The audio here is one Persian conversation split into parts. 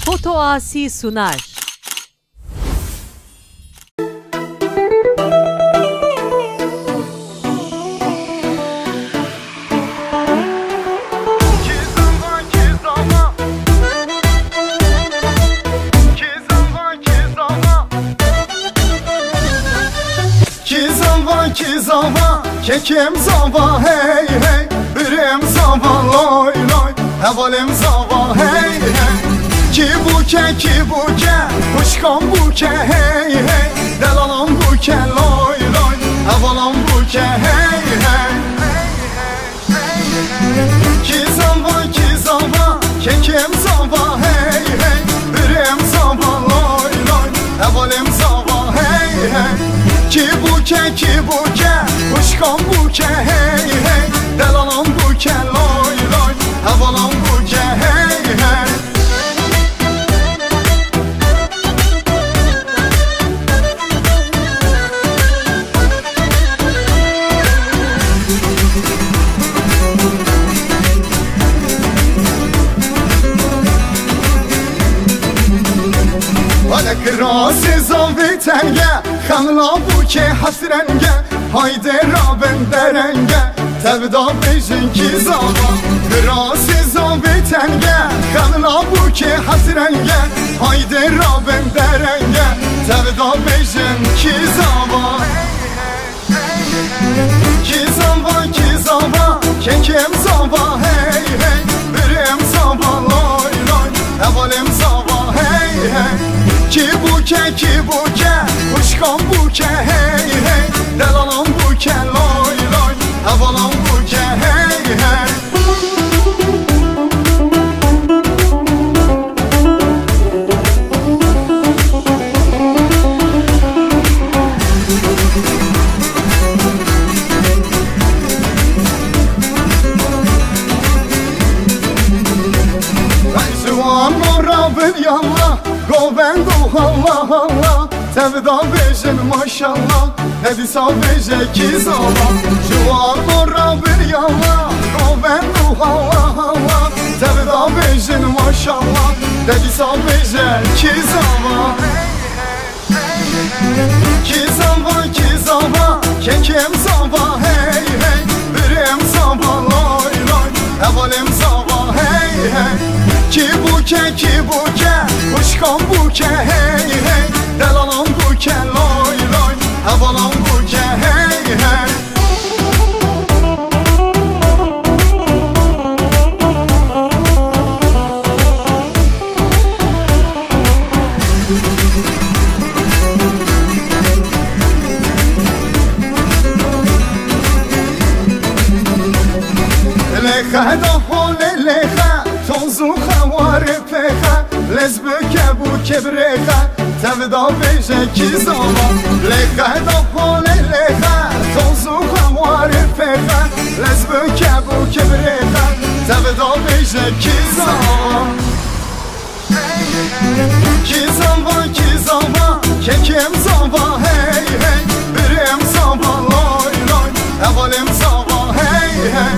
Foto Asi sunar. Zava, kekim zava, hey hey, birim zava, loy loy, hevalim zava, hey hey. Ki buke, kuşkan buke, hey hey, delalam buke, loy loy, hevalam buke, hey hey. Ki zava, kekim zava, hey hey, birim zava, loy loy, hevalim zava, hey hey. Ki buke, kuşkan buke, hey hey, delalam buke, loy loy, hevalam buke, hey hey. Krasi zavi tenge, xanla buke hasrenge, hayde raben derenge, tevda bejin ki zava. Krasi zavi tenge, xanla buke hasrenge, hayde raben derenge, tevda bejin ki zava. Ki zava, kekim zava, hey hey, birim zava, loy loy, hevalim zava, hey hey. Ki buke, kuşkan buke, hey hey, delalam buke, loy loy, hevalam buke, hey hey. Govendo Allah Allah, tevda bejin maşallah, hedisa beje ki zava. Juan orra bir yalla, govendo Allah Allah, tevda bejin maşallah, hedisa beje ki zava. Ki zava, kekim zava, hey hey, birim zava, loy loy, hevalim zava, hey hey. Ki buke, kuşkan buke, hey hey, delalam buke, loy loy, hevalam buke, hey hey. Lecha da hole lecha, tonzu xawari pecha, lezbuke buke brecha, tevda beje ki zava. Lecha da hole lecha, tonzu xawari pecha, lezbuke buke brecha, tevda beje ki zava. Ki zava, kekim zava, hey hey, birim zava, loy loy, hevalim zava, hey hey.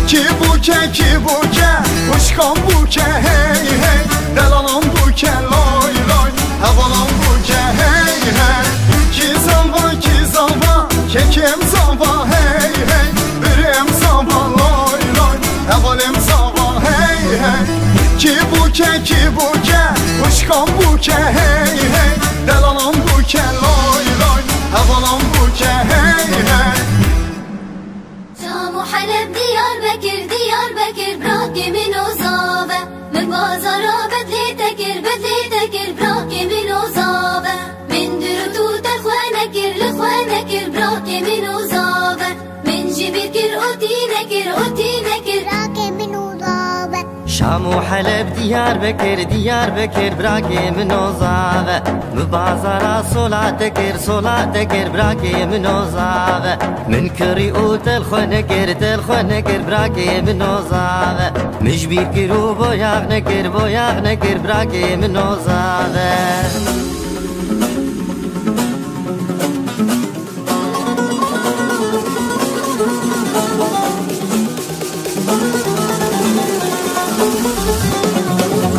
Ki buke, kuşkan buke, hey hey, delalam buke, loy loy, hevalam buke, hey hey. Ki zava, kekim zava, hey hey, birim zava, loy loy, hevalim zava, hey hey. Ki buke, kuşkan buke, hey hey, delalam buke, loy loy, hevalam buke, hey hey. شام وحلب Diyarbakır bırak yemin uzabe من بازارا بدلي تكر bırak yemin uzabe من درتو تخوانكر لخوانكر bırak yemin uzabe من جبكر أوتي نكر bırak yemin uzabe شام وحلب Diyarbakır bırak yemin uzabe مبازارا صلاتكر bırak yemin uzabe من كريو تلخونكر bırak yemin uzabe مجبير كرو بوياغنكر bırak yemin uzabe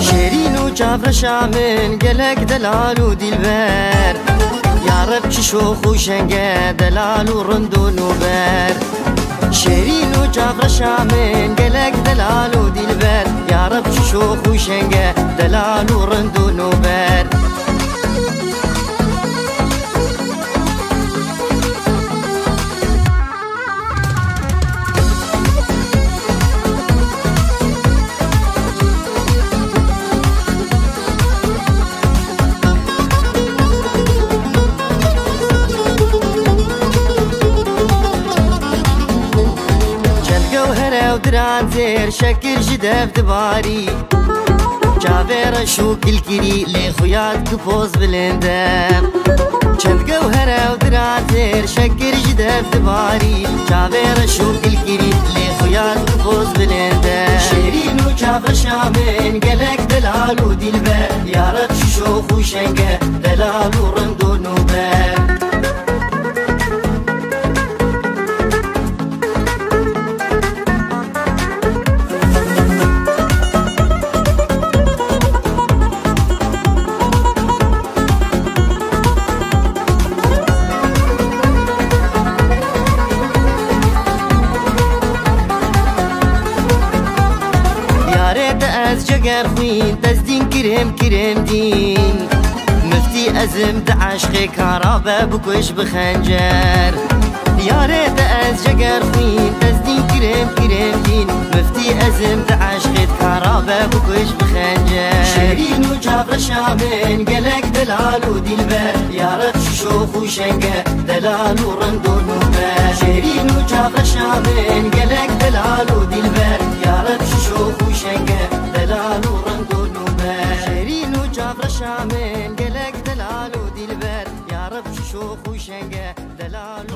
شيرين جابر شامن قلق دلال ودلبر يا رب شوخ وشنقه دلال ورندو نوبر شيرين وجابر شامن قلق دلال ودلبر يا رب شوخ وشنقه دلال ورندو نوبر ودران زير شكر جدف دباري جابير شوك الكري لي خويات كفوز بلندم چند جوهرة ودران زير شكر جدف دباري جابير شوك الكري لي خويات كفوز بلندم شيرين وجابر شامن قلق دلال ودلبر يا رب شوخ وشنقه دلال ورندو نوبر جگر خوین تزدین کرم دین مفتی ازم دعشق کارابه بکش بخنجر یاره از جگر خوین تزدین کرم دین مفتی ازم دعشق کارابه بکش بخنجر شیرین و جابر شامن قلق دلال و دلبر یاره شوخ و شنقه دلال و رند و نوبر شیرین و جابر شامن قلق دلال و دلبر یاره شوخ و شنقه دلال ورند ونوبر شيرين وجابر شامن قلق دلال ودلبر يا رب شوخ وشنقه دلال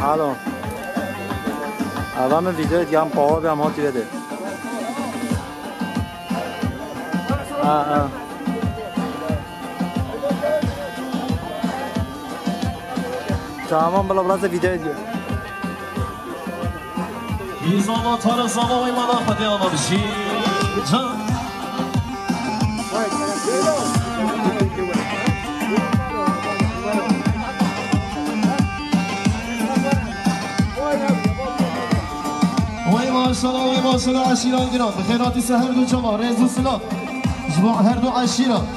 الان اول من ویدیو دیگه هم پاور به هم هاتی بده تمام بلا بلا ویدیو دیگه ایزاما تار زاما و ایمانا خودی آما بشی جان وای ماشاءالله عشیران گرام به خیراتی سهر دو چما رزو سلام جمع هر دو عشیران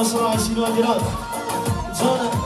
ماشاءالله عشیران گرام جانم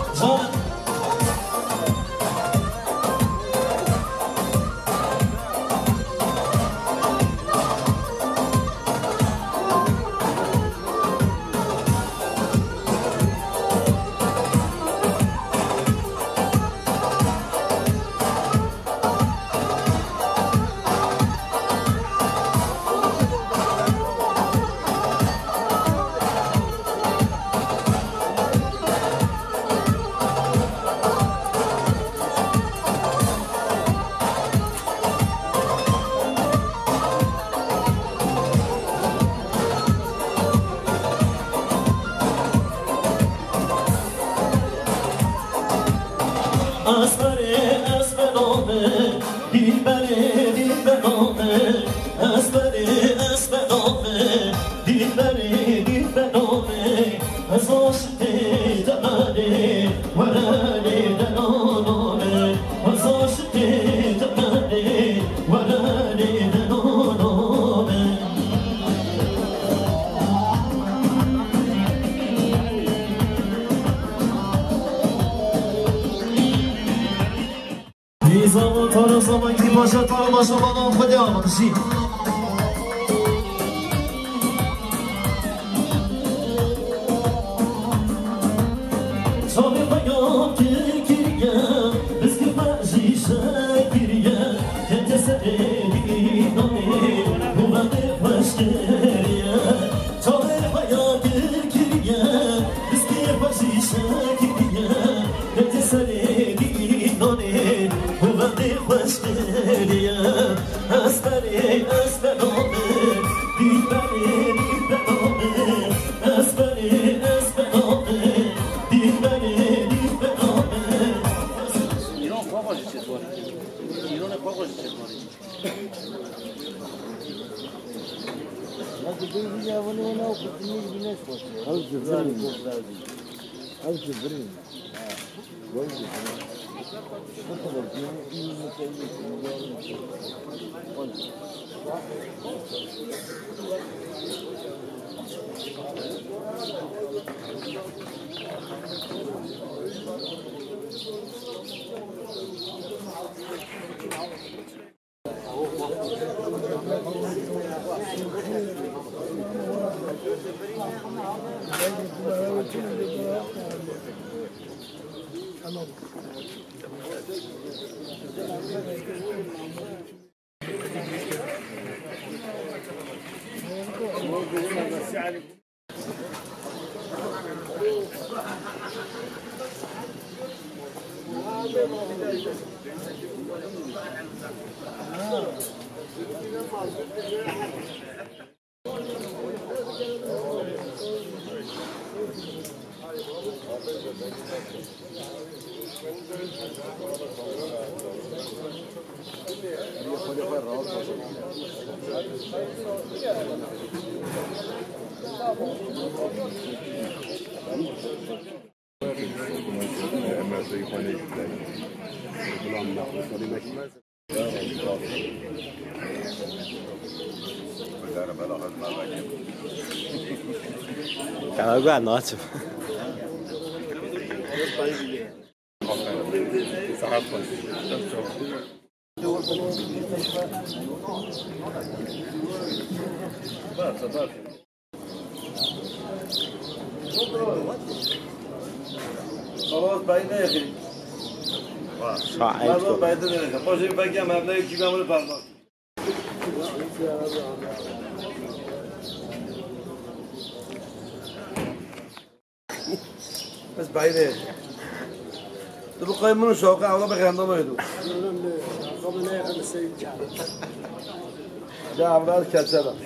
نظام تا زمان کی باشه تا باشه با خود آمادشی صابر بگم کریه بسکی مجیشه کریه هنده سری نامه بوده خوشگریه صابر بگم کریه بسکی مجیشه کریه هنده سری نامه بوده خوشگریه اسبری اسبرامه دیبری دیبرامه اسبری اسبرامه ایران پاقاش چطوری؟ لكن بيجي جاوني وانا وكنتني بناس واسه او جبرين او جبرين وين Canal Guanotti. خلاص بعید نخیلی مبلغ بعید نخیلی باشه بگیم مبلغ کی بمونه پرداخت بس بعیده تو بخوای منو شاقه اولا بخیرم دامه دو ده اول کچه دم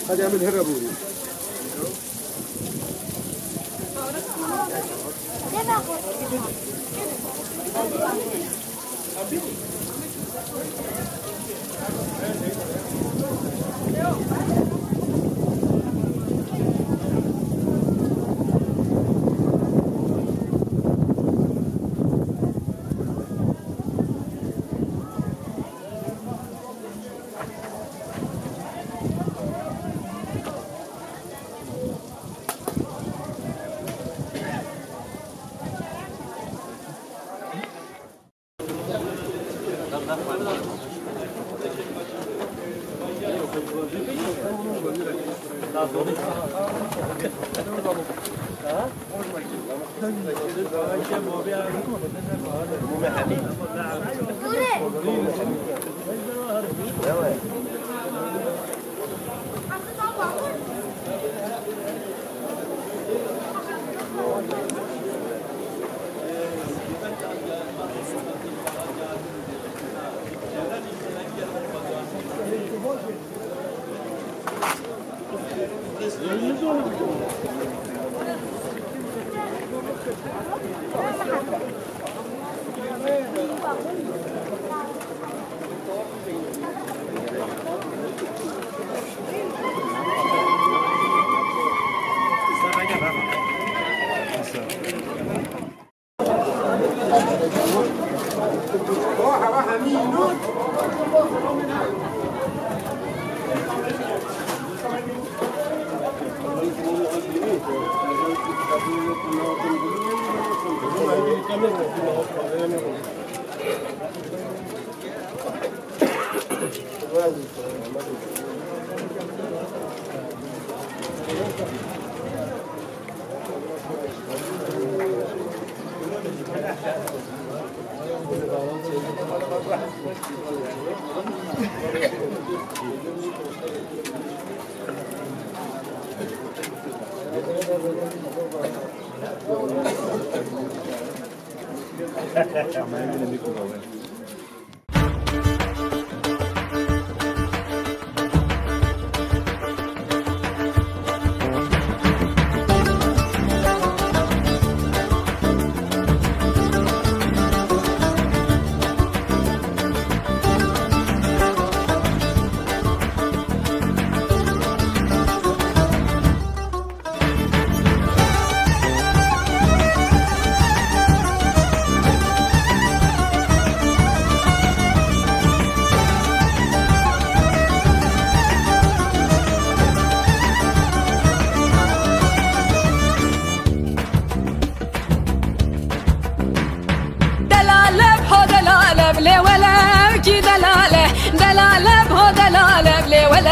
هذا يعمل هربوني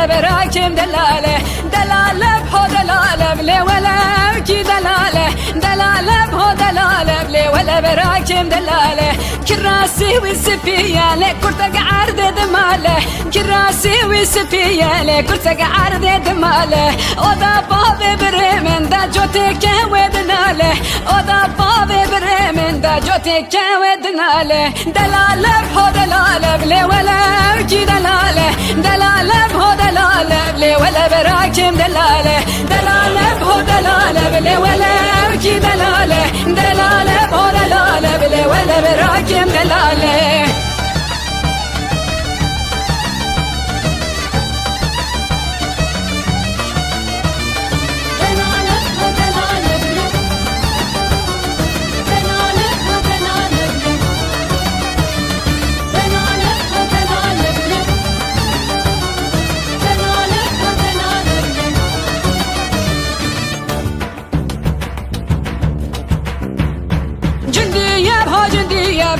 براكم دلاله دلاله بهو دلاله بلي ولا كي دلاله دلاله بهو دلاله بلي ولا براكم دلاله كراسي والسفيه لكرتك عرض دماله كراسي والسفيه لكرتك عرض دماله ودا باب برمن دا جوتك ودناله ودا باب برمن دا جوتك ودناله دلاله بهو دلاله بلي ولا كي دلاله دلاله بهو دلاله بلي ولا براكم دلاله دلاله بهو دلاله بلي ولا كي دلاله دلاله بهو دلاله بلي ولا براكم دلاله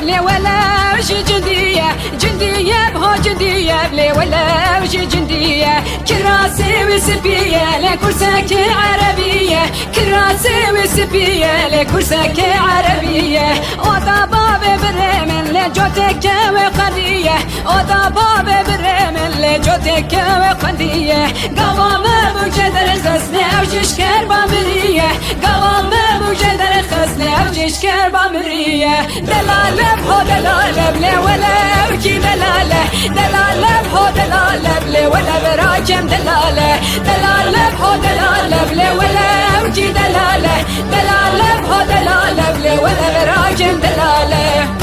بلي ولا وش جندية جندية بهو جندية بلي ولا وش جندية كراسي وسبية لكرسك عربية كراسي وسبية لكرسك عربية ودا باب برمن لجوتك وقضية ودا باب برمن لجوتك وقضية قوام بجدر خسنة وششكر بامرية قوام بجدر خسنة وششكر بامرية دلالة بهو دلالة بلي ولا وكي دلالة دلالة بهو دلالة بلي ولا براكم دلالة دلالة بهو دلالة بلي ولا وكي دلالة دلالة بهو دلالة بلي ولا براكم دلالة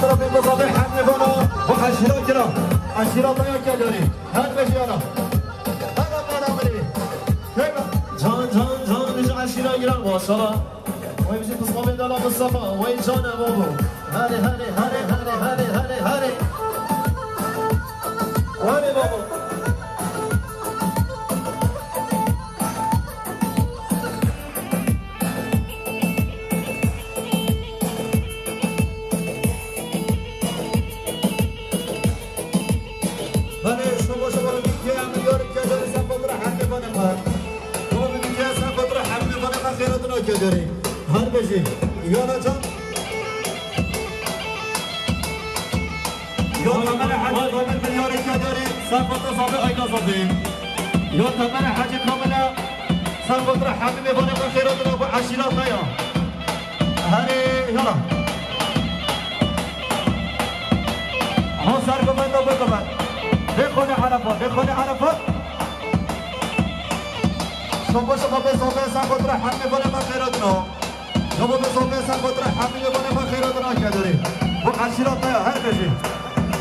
خاطر في مصابيح حمد بنا وعشيرة كرا عشيرة طيب كدوري هات بشيانا هذا ما نعمله جان جان جان مش عشيرة كرا ما شاء الله ويمشي تصمم دلا مصطفى وين جان أبوه هاري هاري هاري هاري هاري هاري هاري هاري بابا داری هر بجی یانا جان یا تمر حج کامل میاری که داری سرفت صابه اینا صابه یا تمر حج کامل سرفت حمیم بانه و خیرات رو عشیرات نیا هری یالا ها سر کمند و بکمند بخونه عرفات شما صابه سرفت حمیم بانه و خیرات رو شما صابه سرفت حمیم بانه و خیرات رو که داری و عشیرات نیا هر بجی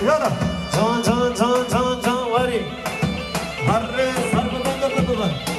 یالا جان جان جان جان جان واری هر سر ببند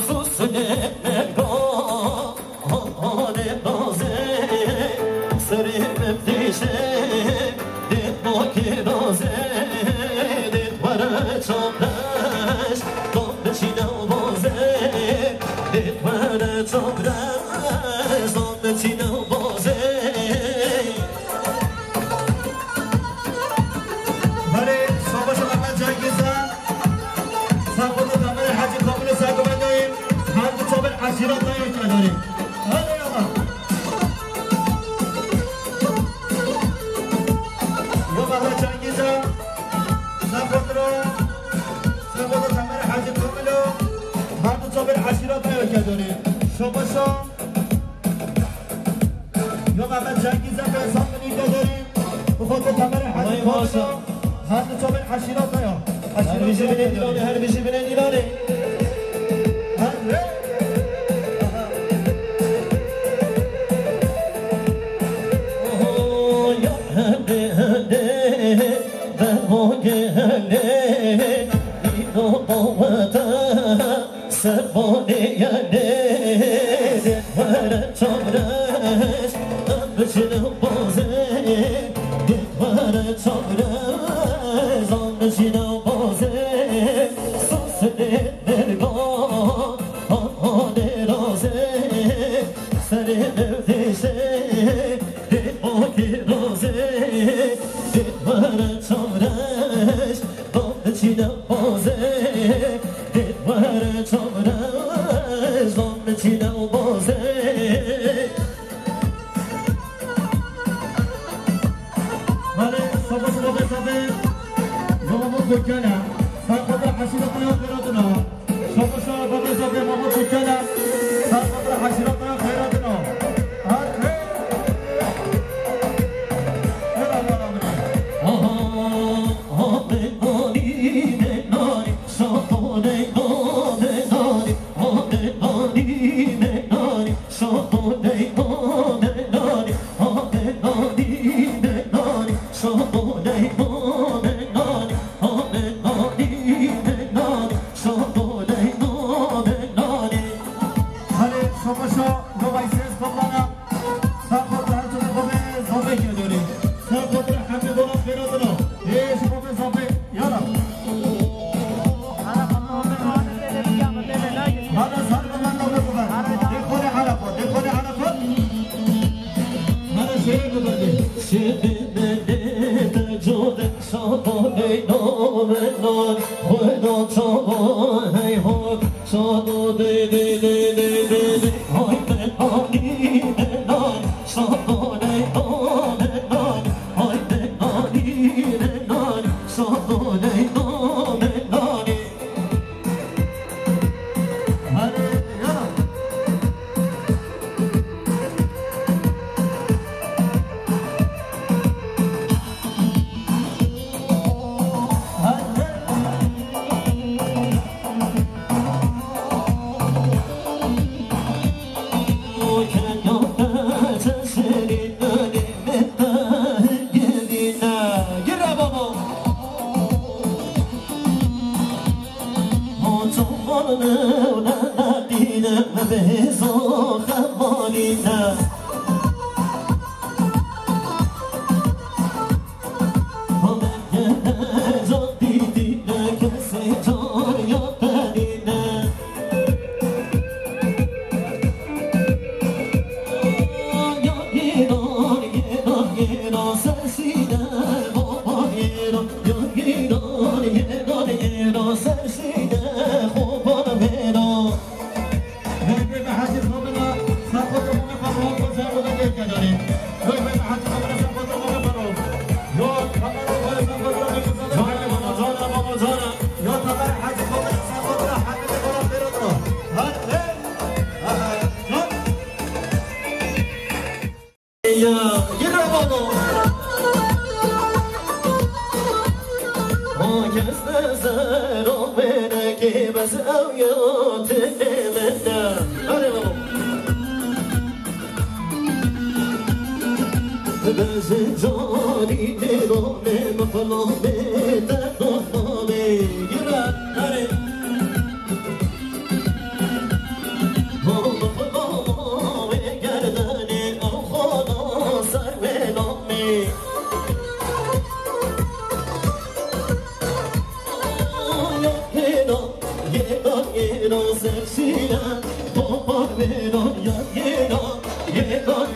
Sus ne go, ne doze. نسينا بازه بله صباح شما من جنگیزم سبود تمام حاجی کامل ساگو بدهیم هر دو صبح عشیرات نایه که داریم هلی آقا یا بله جنگیزم سبود تمام حاجی کامل هر دو صبح عشیرات نایه که داریم شما یا محمد جنگیزم به حساب نیده داریم بخاطر تمر حجی کامل هر دو چابل حشیرات نیا هر بیشی بینه دیلانه هر بیشی بینه دیلانه یا هنده هنده برمانه هنده اینو قوتا سربانه ینده ورد چامرش بچنم بازه ورد چامرش بچنم بازه سوسه نرگاه آنه رازه سر نردشه دماغ رازه ورد چامرش بچنم بازه ورد چامرش بچنم بازه Kukana, Sakota Hashirata Kairatana, Sokosha Babasa Mama Kukana, Sakota Hashirata Kairatana. Sexy,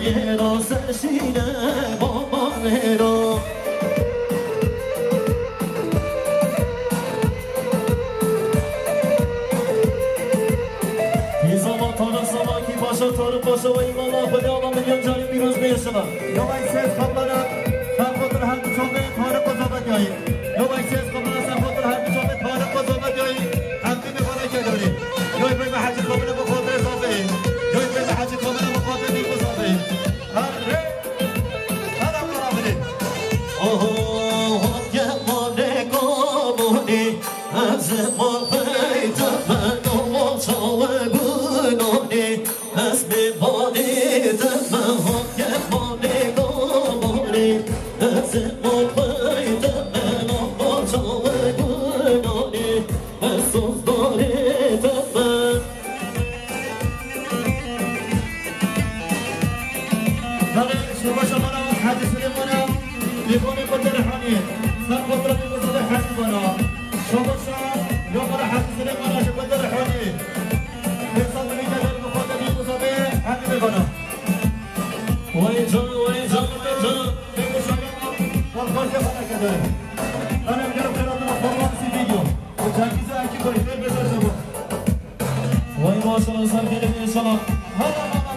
میرا سرشینه بابا میرا طارق باشه و ایمان الله خدا و میلیون جانی پیروز بیشما یا وایسیز خبرنا سفر هر دو چوبه طارق و زبان جایی یا وایسیز خبرنا سفر هر دو چوبه طارق و زبان جایی همه میخوانه که داری یا این به حج خبرنا بخاطر صافه یا این به حج خبرنا بخاطر نیکو صافه هر برابری اوه یا مانه کامونی از ما بیت من و چاوه گونونی از میوانی دم که مانی گمانی از موبای دم و چاوه گونانی از سوزداری دم داره شما شما را حدیث لیمانا لیمانی بطر حانی سر بطر بیمزده حدیث بنا شما شما یا مرا حدیث لیمانا شما بطر حانی حساب میگه حبيبي بنا ويجون في مشاهدة والخرجة بنا كذا أنا بجرب كراتنا فورمات في فيديو وجاكيزة أكيد كوريتين بزر جبو وي ما شاء الله صار خير إن شاء الله هلا ماما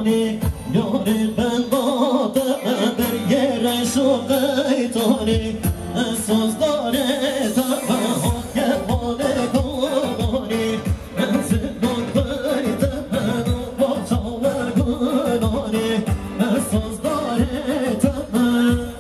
مني یاری من با در یه رشو قیتانی اساس داره تباهم یه مانه گمانی از نون بریده منو با چاور گنانی اساس داره تباهم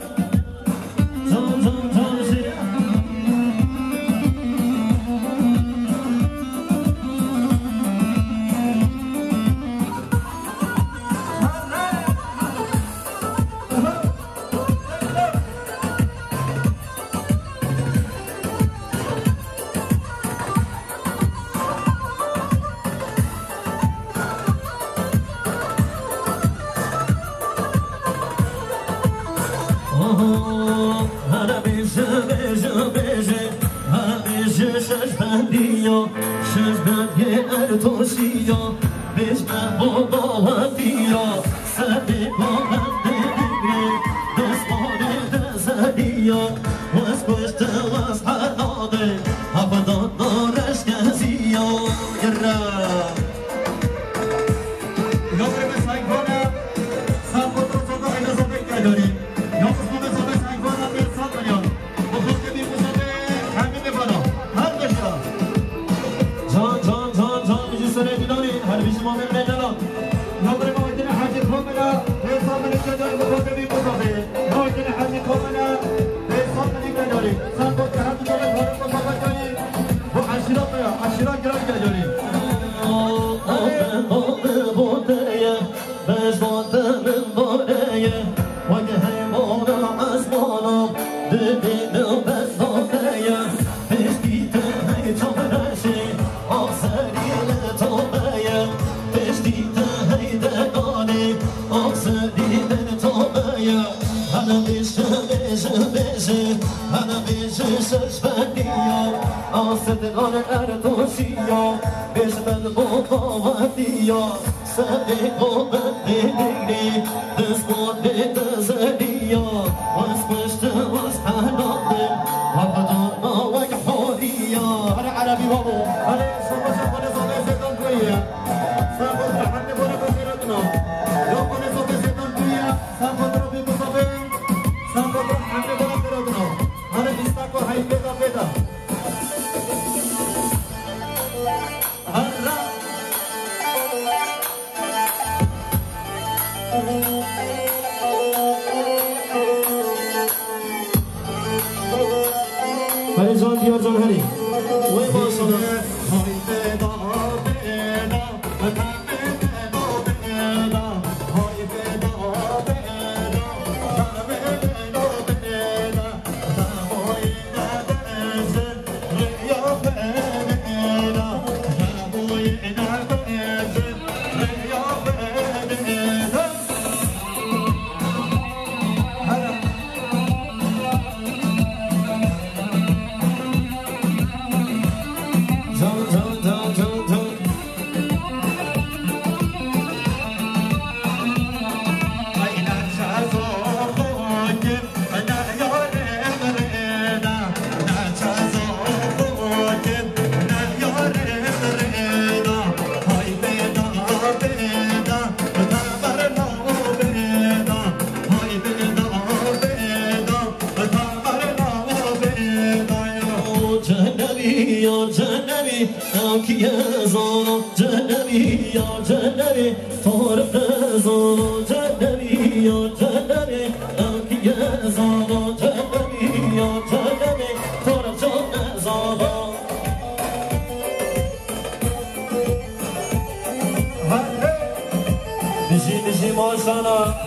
جهنمی اکی زانا جهنمی یا جهنمی طارق زانا جهنمی یا جهنمی اکی زانا جهنمی یا جهنمی طارق جان زانا نشی ماشانا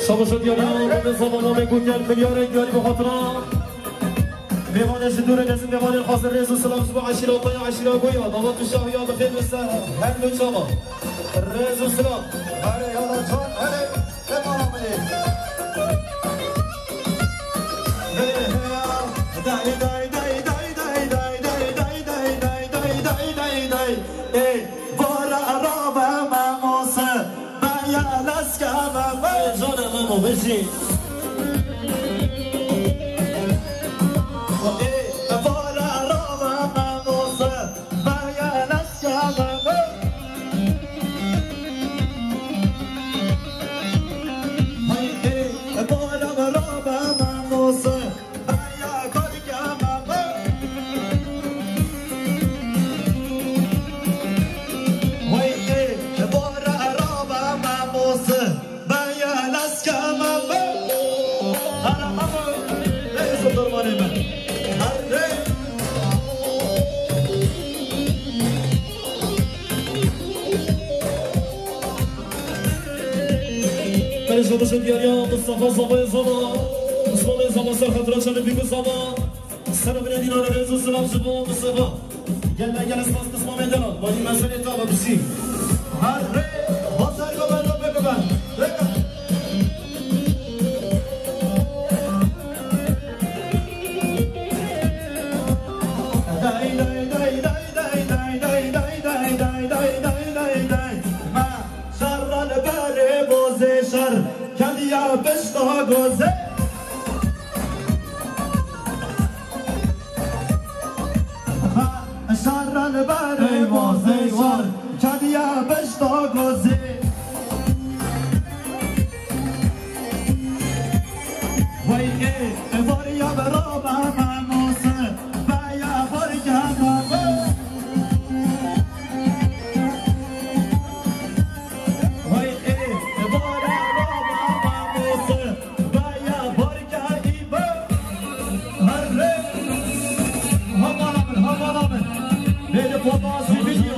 شاباشو دیاریم به زبانامه گوگل میلیارد دیاری به خاطران میوانش دور نزد میوان خاص رئیس و سلام صبح عشیرات های عشیرات گویا بابا تو شاهی ها بخیر بسته هر دو شما رئیس و سلام هره یالا جان هره بمانم دای دای دای دای دای دای دای دای دای دای دای دای دای دای ای بارا رابه مموسه بیا لسکه جانم امو بشین شاباشو دیاریم مصطفی زبای زبا اسمان زبا سر خطرات شده بیگو زبا سر بینه دینار رئیس و سلام زبا مصطفی گل اسماس قسمه میدنان با این مسئله تا بسی هر ری با سر گوبن رو بگوبن بشتا گوزه ایوار کدیا بشتا گوزی وای ایوار یا برا ماموسه و یا برگم وای ایوار یا ماموسه و یا برگم هره همان Ele pode fazer vídeo,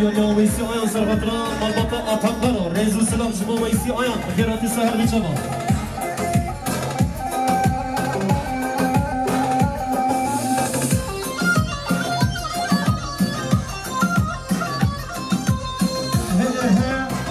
دنیا ویسی آیان سرغطران مالباتا آتنقرا رئیس السلام شما ویسی آیان خیراتی سهر بچما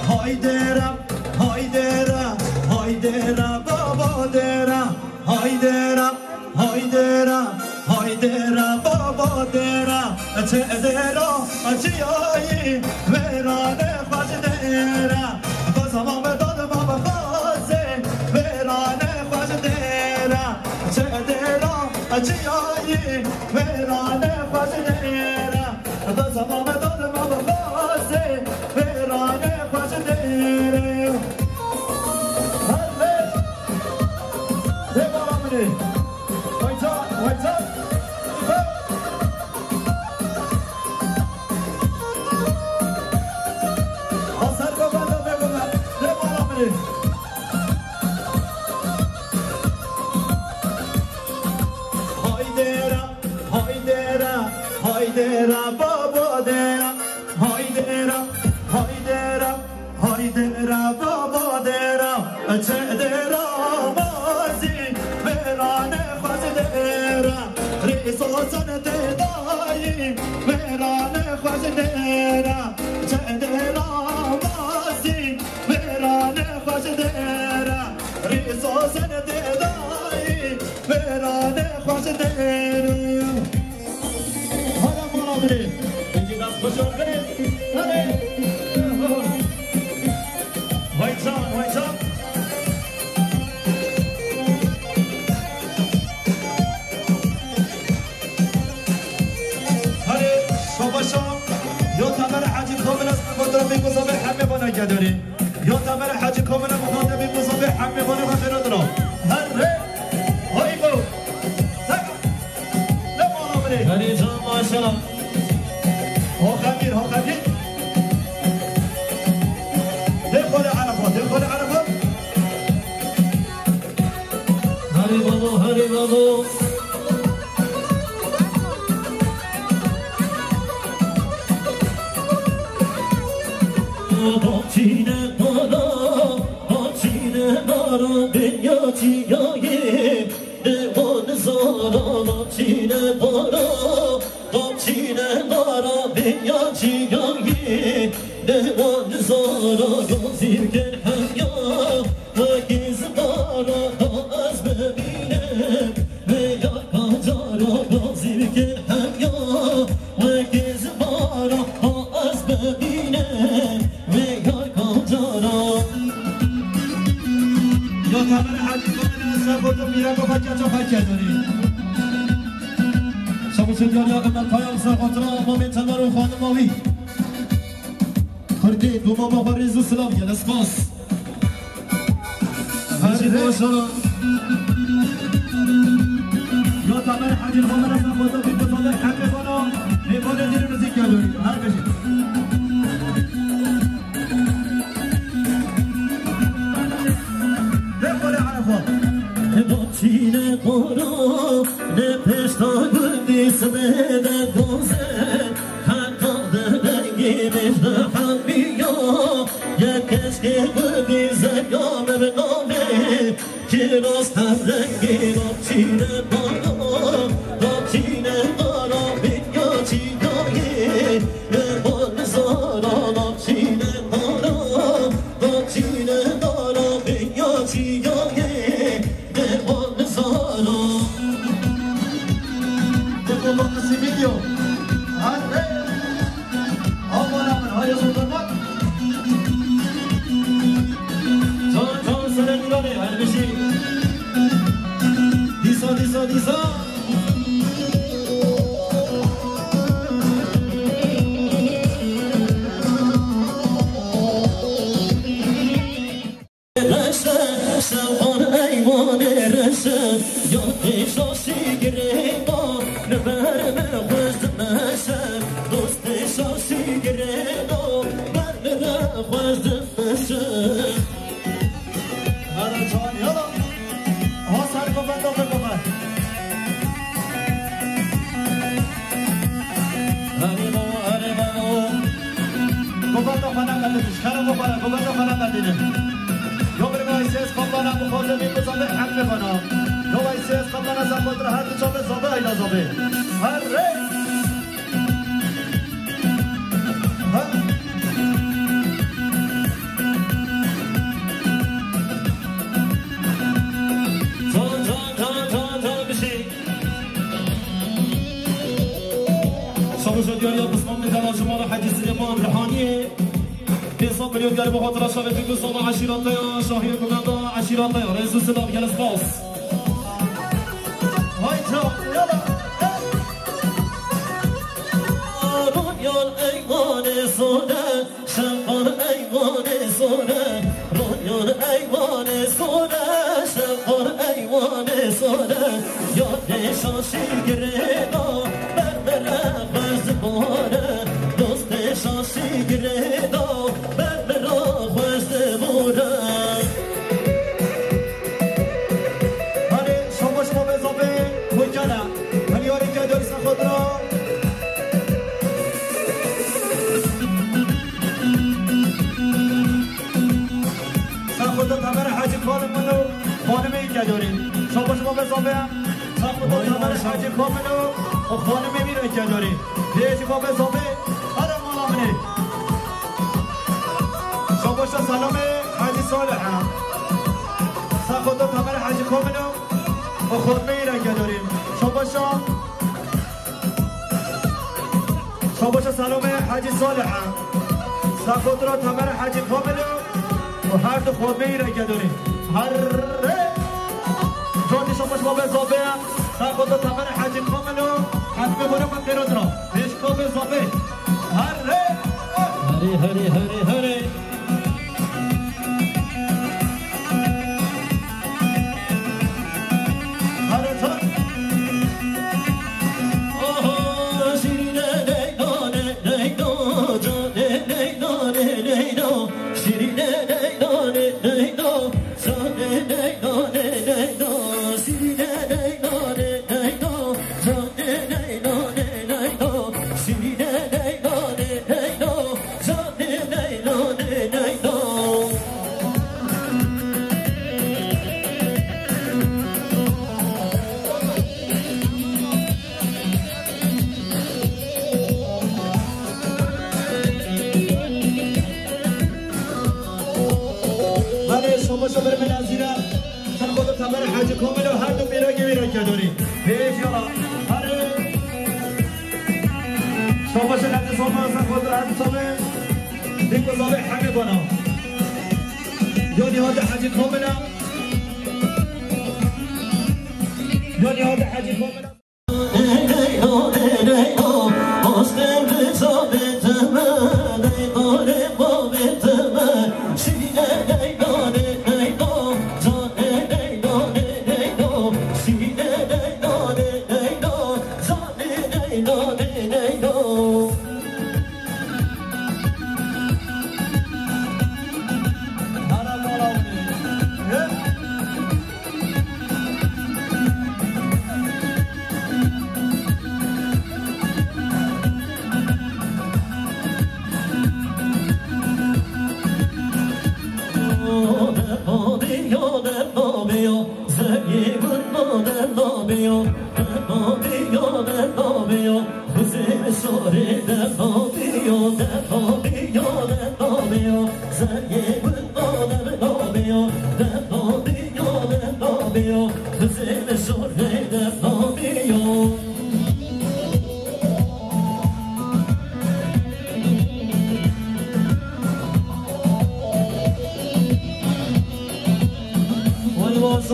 های درم های درم های درم بابا درم های درم های درم های درم بابا درم چه درم چیایی ویرانه خوش درم بازم داد بابا خوزه ویرانه خوش درم چه درم چیایی ویرانه خوش درم بازم داد بابا خوزه ویرانه خوش درم هله ببارمونی وایتا Haydera baba dera haydera haydera haydera baba dera çedera mazi verane khazedera riso sanete dai verane khazedera çedera mazi verane khazedera riso sanete dai verane khazedera Bizi gaz koşuyor beni. Hadi. Vaycan, vaycan. Hadi. Şobaşam. Yo tamer hacı komuna fotoğrafı muzabir hamme bana gedari. Yo tamer hacı komuna fotoğrafı muzabir hamme bana bakıradro. Hadi. Hayko. Tak. Ne bana beni? Hadi can maşallah. هو خبير دخل عرفات هاري بابو Bahçine nara dünya çiğayı devan zara bahçine nara dünya çiğayı devan zara gözirken hem ya Hakiz dara da az bebinem ve yakacara gözirken hem ya Hakiz dara da az bebinem ve yakacara Yo tamer hacı komuna sabırda mirago fakya dori Şabuşun ya kadar payal sarqatra moment tanaro xanımavi Xırdi dumama barizu sılav gel spas Hacı boşana Yo tamer hacı komuna sabırda bir kuzalar hakkı bana Ebole dilimizi geliyor herkese Bahçine kara ne peşta gündüz de güzel Hatta da rengimiz de hamiya Ya keşke gündüze yamer name Kiraz her rengi bahçine kara Bahçine kara bin ya çiğdayı عشیرانه هر بشی دیسا دیسا دیسا سوار ایوان رسه یا احساسی گریما نبر من خوزد مسه دوست احساسی گریما بر من خوزد مسه هر جان یالا ها سر کفن داخل کفن هریما هریما کفن داخل نقدیش خرم کفن داخل نقدیده یا برای وایسیز قبلانم بخورده بیم بزامه حق میکنم یا وایسیز قبلان از خود را هر دو چابه زابه ایلا زابه هر ری تا بشی شما شدیاری ها بسمان میتلا شما را حجی سلیمان رحانیه حساب مليون قلب وخاطر شابه في قصة عشيراتي شاهير كماندا عشيراتي رئيس السلام يا الاسباس هاي تراب يلا رويا الايوان صونة شمار ايوان صونة رويا الايوان صونة شمار ايوان صونة يا نشاشي قرينا بربرا بزبانة دوست نشاشي قرينا شما به زابه هم ساخت تمر حاجی کاملو و خانه میبینه که داری دیگه با به زابه هر مالامنه شما سلام حاجی صالح هم ساخت تمر حاجی کاملو و خانه میبینه که داریم شما سلام حاجی صالح هم ساخت تمر حاجی کاملو و هر دو خانه میبینه که داریم هر جوانی شما به زابه هم ساخت تمر حاجی کاملو حتمی بونه من قیرات را پیشکا به زابه هری هری هری هری باز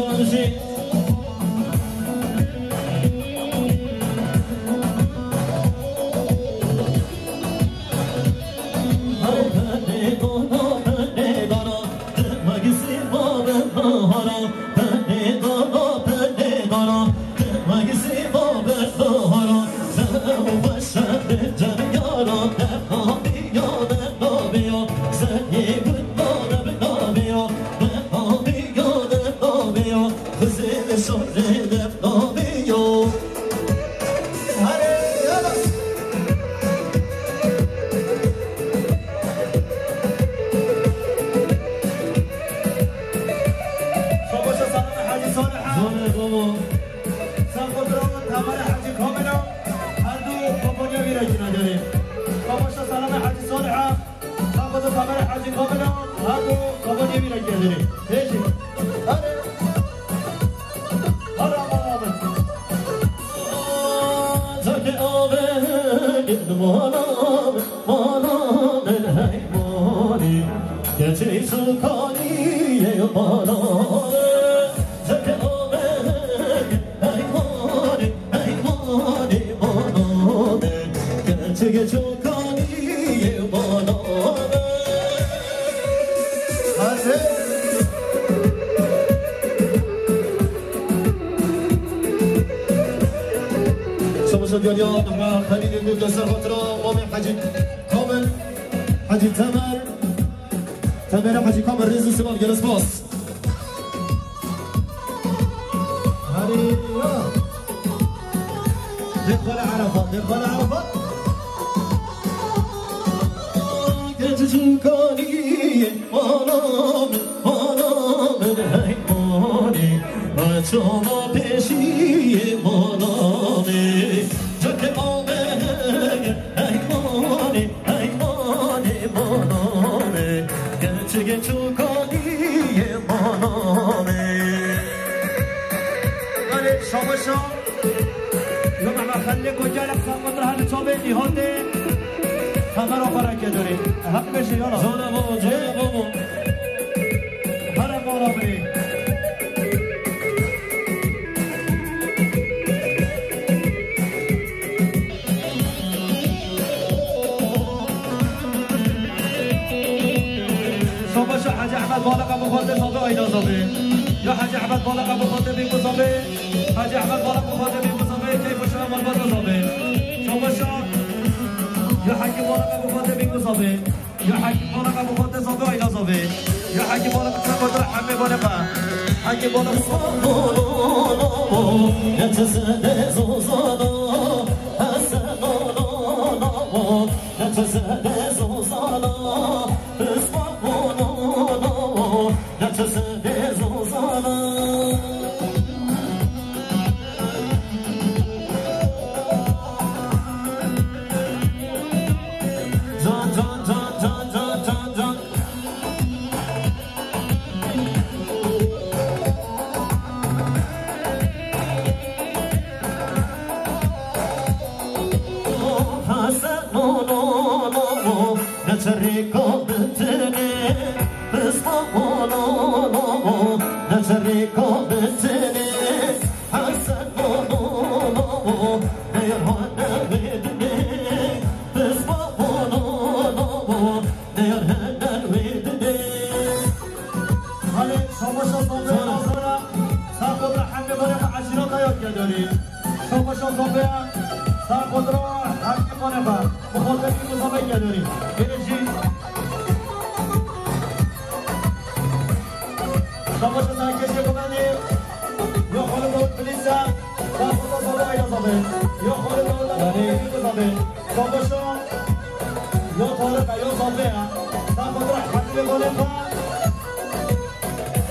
شما بشین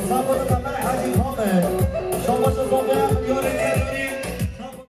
Sampai